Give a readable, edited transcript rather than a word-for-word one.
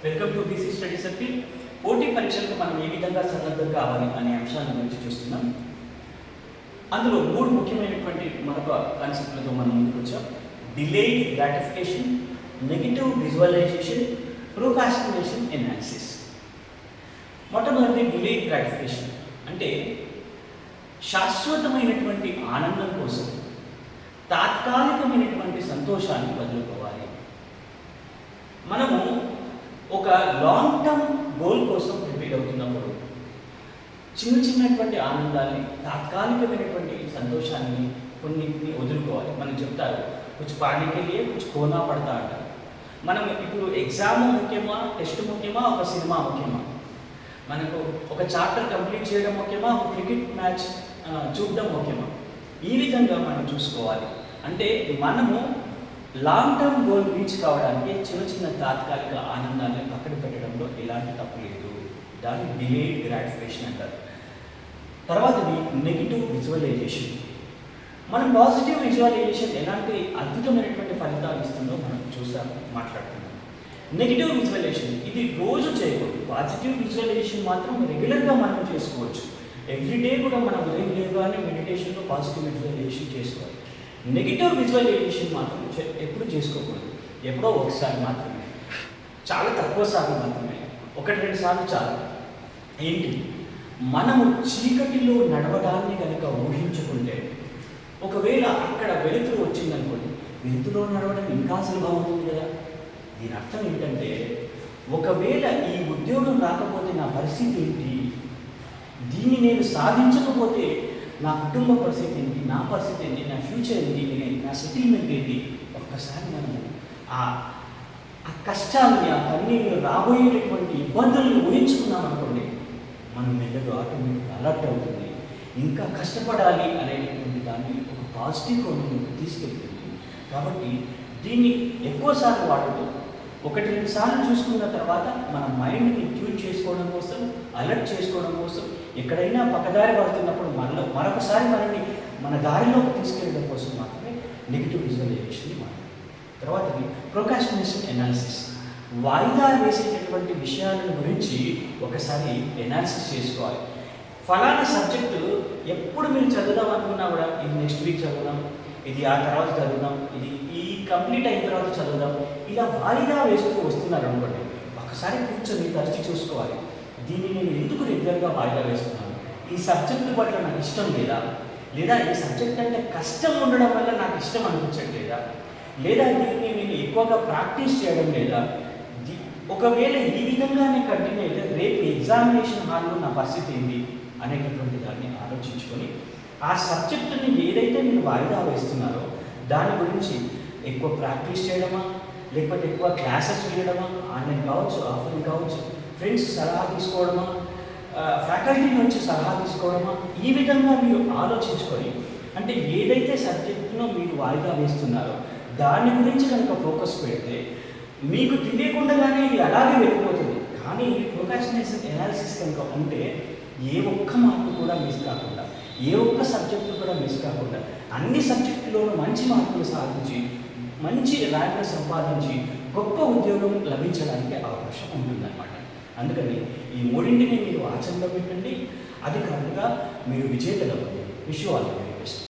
Welcome to BC study circle. పోటీ పరీక్షలకు మనం ఏ విధంగా సన్నద్ధం కావాలి అనే అంశాల గురించి చూస్తున్నాం. అందులో మూడు ముఖ్యమైనటువంటి మరొక కాన్సెప్ట్లతో మనం ముందుకు వచ్చాం. Delayed gratification, negative visualisation, procrastination analysis. మొట్టమొదటి డిలేడ్ గ్రాటిఫికేషన్ అంటే శాశ్వతమైనటువంటి ఆనందం కోసం తాత్కాలికమైనటువంటి సంతోషాన్ని వదులుకోవాలి. మనము ఒక లాంగ్ టర్మ్ గోల్ కోసం ప్రిపేర్ అవుతున్నప్పుడు చిన్నటువంటి ఆనందాన్ని, తాత్కాలికమైనటువంటి సంతోషాన్ని కొన్నింటిని వదులుకోవాలి. మనం చెప్తారు కొంచెం పానీకెళ్ళి కొంచెం కోనా పడతా అంటారు. మనం ఇప్పుడు ఎగ్జామ్ ముఖ్యమా, టెస్ట్ ముఖ్యమా, ఒక సినిమా ముఖ్యమా, మనకు ఒక చాప్టర్ కంప్లీట్ చేయడం ముఖ్యమా, ఒక క్రికెట్ మ్యాచ్ చూడడం ముఖ్యమా, ఈ విధంగా మనం చూసుకోవాలి. అంటే మనము లాంగ్ టర్మ్ గోల్ రీచ్ కావడానికి చిన్న తాత్కాలిక ఆనందాన్ని పక్కన పెట్టడంలో ఎలాంటి తప్పు లేదు. దాన్ని డిలేడ్ గ్రాటిఫికేషన్ అంటారు. తర్వాతది నెగిటివ్ విజువలైజేషన్. మనం పాజిటివ్ విజువలైజేషన్ ఎలాంటి అద్భుతమైనటువంటి ఫలితాలు ఇస్తుందో మనం మాట్లాడుతున్నాం. నెగిటివ్ విజువలైజేషన్ ఇది రోజు చేయకూడదు. పాజిటివ్ విజువలైజేషన్ మాత్రం రెగ్యులర్గా మనం చేసుకోవచ్చు. ఎవ్రీడే కూడా మనం ఉదయం లేగానే మెడిటేషన్లో పాజిటివ్ విజువలైజేషన్ చేసుకోవాలి. నెగిటివ్ విజువలైజేషన్ మాత్రం ఎప్పుడు చేసుకోకూడదు. ఎప్పుడో ఒకసారి మాత్రమే, చాలా తక్కువ సార్లు మాత్రమే, 1-2 సార్లు చాలు. ఏంటి, మనము చీకటిలో నడవడాన్ని కనుక ఊహించుకుంటే, ఒకవేళ అక్కడ వెలుతురు వచ్చిందనుకోండి, వెలుతురులో నడవడం ఇంకా సులభం అవుతుంది కదా. దీని అర్థం ఏంటంటే, ఒకవేళ ఈ ఉద్యోగం రాకపోతే నా పరిస్థితి ఏంటి, దీన్ని నేను సాధించకపోతే నా కుటుంబ పరిస్థితి ఏంటి, నా పరిస్థితి ఏంటి, నా ఫ్యూచర్ ఏంటి, నా సెటిల్మెంట్ ఏంటి, ఒక్కసారి మనము ఆ కష్టాన్ని, ఆ కన్నీళ్ళు, రాబోయేటటువంటి ఇబ్బందులను ఊహించుకున్నాం అనుకోండి, మనం మెల్లగా ఆటోమేటిక్గా అలర్ట్ అవుతుంది. ఇంకా కష్టపడాలి అనేటటువంటి దాన్ని ఒక పాజిటివ్ కోణంలోకి తీసుకెళ్తుంది. కాబట్టి దీన్ని ఎక్కువసార్లు వాడుతూ 1-2 సార్లు చూసుకున్న తర్వాత మన మైండ్ని ట్యూన్ చేసుకోవడం కోసం, అలర్ట్ చేసుకోవడం కోసం, ఎక్కడైనా పక్కదారి పడుతున్నప్పుడు మరొకసారి మన దారిలోకి తీసుకెళ్ళడం కోసం మాత్రమే నెగిటివ్ విజువలైజేషన్ వాడాలి. తర్వాతది ప్రోకాస్టినేషన్ ఎనాలిసిస్. వాయిదా వేసేటటువంటి విషయాల గురించి ఒకసారి ఎనాలిసిస్ చేసుకోవాలి. ఫలానా సబ్జెక్టు ఎప్పుడు మీరు చదువుదాం అనుకున్నా కూడా, ఇది నెక్స్ట్ వీక్ చదువుదాం, ఇది ఆ తర్వాత చదువుదాం, ఇది ఈ కంప్లీట్ అయిన తర్వాత చదువుదాం, ఇలా వాయిదా వేస్తూ వస్తున్నారు అనుకోండి, ఒకసారి కూర్చొని తరచి చూసుకోవాలి. దీన్ని నేను ఎందుకు రెగ్యులర్గా వాయిదా వేస్తున్నాను, ఈ సబ్జెక్టు పట్ల నాకు ఇష్టం లేదా, లేదా ఈ సబ్జెక్ట్ అంటే కష్టం ఉండడం వల్ల నాకు ఇష్టం అనిపించట్లేదా, లేదా దీన్ని నేను ఎక్కువగా ప్రాక్టీస్ చేయడం లేదా. ఒకవేళ ఈ విధంగానే కంటిన్యూ అయితే రేపు ఎగ్జామినేషన్ హాల్లో నా పరిస్థితి ఏంటి అనేటటువంటి దాన్ని ఆలోచించుకొని, ఆ సబ్జెక్టుని ఏదైతే మీరు వాయిదా వేస్తున్నారో దాని గురించి ఎక్కువ ప్రాక్టీస్ చేయడమా, లేకపోతే ఎక్కువ క్లాసెస్ వినడమా, ఆన్లైన్ కావచ్చు, ఆఫ్లైన్ కావచ్చు, ఫ్రెండ్స్ సలహా తీసుకోవడమా, ఫ్యాకల్టీ నుంచి సలహా తీసుకోవడమా, ఈ విధంగా మీరు ఆలోచించుకొని, అంటే ఏదైతే సబ్జెక్టును మీరు వాయిదా వేస్తున్నారో దాని గురించి కనుక ఫోకస్ పెడితే మీకు తెలియకుండానే ఇది అలాగే వెళ్ళిపోతుంది. కానీ ప్రోకాస్టినేషన్ ఎనాలిసిస్ కనుక ఉంటే ఏ ఒక్క మార్పు కూడా మిస్ కాకుండా, ఏ ఒక్క సబ్జెక్టు కూడా మిస్ కాకుండా, అన్ని సబ్జెక్టులోనూ మంచి మార్కులు సాధించి, మంచి ర్యాంక్ సంపాదించి, గొప్ప ఉద్యోగం లభించడానికి అవకాశం ఉంటుందన్నమాట. అందుకని ఈ మూడింటిని మీరు ఆచరణలో పెట్టండి. అది కాకుండా మీరు విజేతలు అవ్వండి. Wish you all the very best.